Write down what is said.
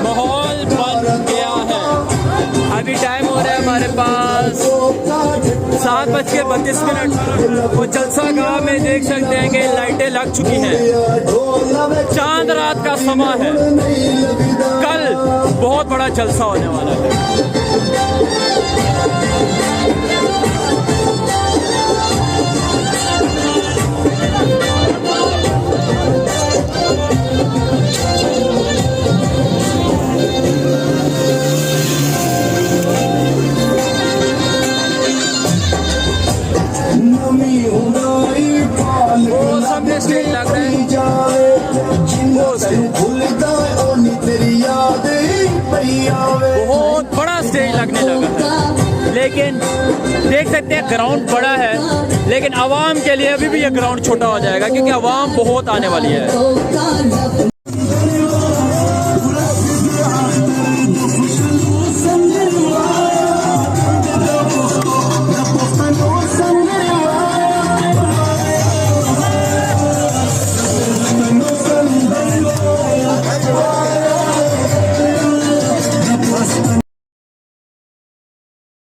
माहौल बन गया है। अभी टाइम हो रहा है हमारे पास 7:32। वो जलसा गाँव में देख सकते हैं कि लाइटें लग चुकी हैं। चांद रात का समा है। कल बहुत बड़ा जलसा होने वाला है। स्टेज लग रहा है, बहुत बड़ा स्टेज लगने लगा है। लेकिन देख सकते हैं ग्राउंड बड़ा है, लेकिन आवाम के लिए अभी भी ये ग्राउंड छोटा हो जाएगा क्योंकि आवाम बहुत आने वाली है।